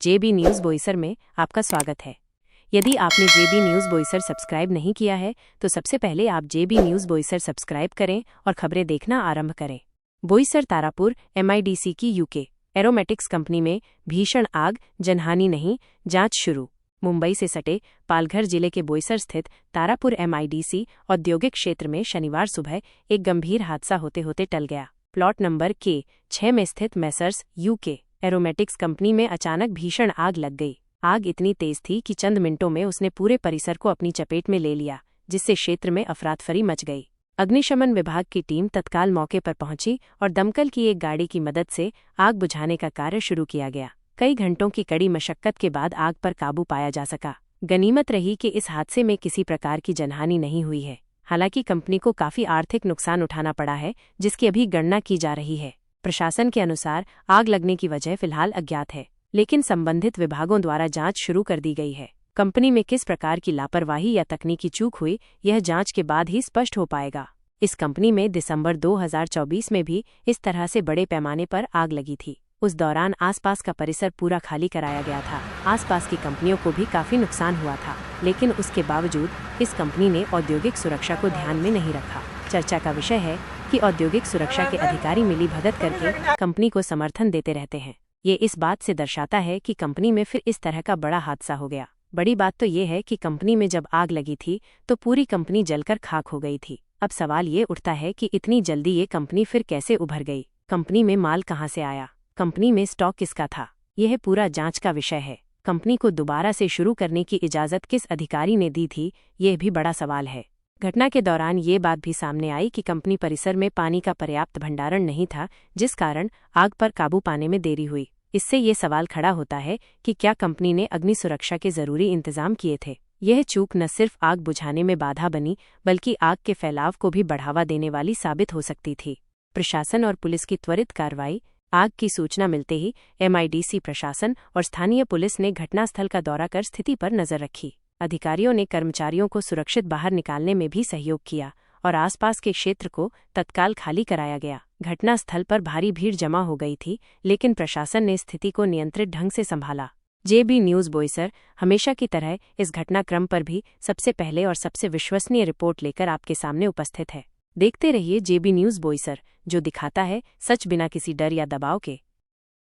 जेबी news Boisar में आपका स्वागत है। यदि आपने जेबी न्यूज़ बोईसर सब्सक्राइब नहीं किया है तो सबसे पहले आप जेबी न्यूज़ बोईसर सब्सक्राइब करें और खबरें देखना आरंभ करें। बोईसर तारापुर MIDC की UK एरोमेटिक्स कंपनी में भीषण आग, जनहानि नहीं, जांच शुरू। मुंबई से सटे पालघर जिले के बोईसर स्थित तारापुर MIDC औद्योगिक क्षेत्र में शनिवार सुबह एक गंभीर हादसा होते होते टल गया। प्लॉट नंबर K6 में स्थित मेसर्स UK एरोमेटिक्स कंपनी में अचानक भीषण आग लग गई। आग इतनी तेज थी कि चंद मिनटों में उसने पूरे परिसर को अपनी चपेट में ले लिया, जिससे क्षेत्र में अफरातफरी मच गई। अग्निशमन विभाग की टीम तत्काल मौके पर पहुंची और दमकल की एक गाड़ी की मदद से आग बुझाने का कार्य शुरू किया गया। कई घंटों की कड़ी मशक्कत के बाद आग पर काबू पाया जा सका। गनीमत रही कि इस हादसे में किसी प्रकार की जनहानि नहीं हुई है। हालांकि कंपनी को काफी आर्थिक नुकसान उठाना पड़ा है, जिसकी अभी गणना की जा रही है। प्रशासन के अनुसार आग लगने की वजह फिलहाल अज्ञात है, लेकिन संबंधित विभागों द्वारा जांच शुरू कर दी गई है। कंपनी में किस प्रकार की लापरवाही या तकनीकी चूक हुई, यह जांच के बाद ही स्पष्ट हो पाएगा। इस कंपनी में दिसंबर 2024 में भी इस तरह से बड़े पैमाने पर आग लगी थी। उस दौरान आसपास का परिसर पूरा खाली कराया गया था। आसपास की कंपनियों को भी काफी नुकसान हुआ था, लेकिन उसके बावजूद इस कंपनी ने औद्योगिक सुरक्षा को ध्यान में नहीं रखा। चर्चा का विषय है कि औद्योगिक सुरक्षा के अधिकारी मिली भगत करके कंपनी को समर्थन देते रहते हैं। ये इस बात से दर्शाता है कि कंपनी में फिर इस तरह का बड़ा हादसा हो गया। बड़ी बात तो ये है कि कंपनी में जब आग लगी थी तो पूरी कंपनी जलकर खाक हो गई थी। अब सवाल ये उठता है कि इतनी जल्दी ये कंपनी फिर कैसे उभर गई? कंपनी में माल कहाँ से आया? कंपनी में स्टॉक किसका था? यह पूरा जांच का विषय है। कंपनी को दोबारा से शुरू करने की इजाजत किस अधिकारी ने दी थी, यह भी बड़ा सवाल है। घटना के दौरान ये बात भी सामने आई कि कंपनी परिसर में पानी का पर्याप्त भंडारण नहीं था, जिस कारण आग पर काबू पाने में देरी हुई। इससे ये सवाल खड़ा होता है कि क्या कंपनी ने अग्नि सुरक्षा के जरूरी इंतजाम किए थे? यह चूक न सिर्फ आग बुझाने में बाधा बनी, बल्कि आग के फैलाव को भी बढ़ावा देने वाली साबित हो सकती थी। प्रशासन और पुलिस की त्वरित कार्रवाई। आग की सूचना मिलते ही MIDC प्रशासन और स्थानीय पुलिस ने घटनास्थल का दौरा कर स्थिति पर नजर रखी। अधिकारियों ने कर्मचारियों को सुरक्षित बाहर निकालने में भी सहयोग किया और आसपास के क्षेत्र को तत्काल खाली कराया गया। घटनास्थल पर भारी भीड़ जमा हो गई थी, लेकिन प्रशासन ने स्थिति को नियंत्रित ढंग से संभाला। जेबी न्यूज़ बोईसर हमेशा की तरह इस घटनाक्रम पर भी सबसे पहले और सबसे विश्वसनीय रिपोर्ट लेकर आपके सामने उपस्थित है। देखते रहिए जेबी न्यूज़ बोईसर, जो दिखाता है सच बिना किसी डर या दबाव के।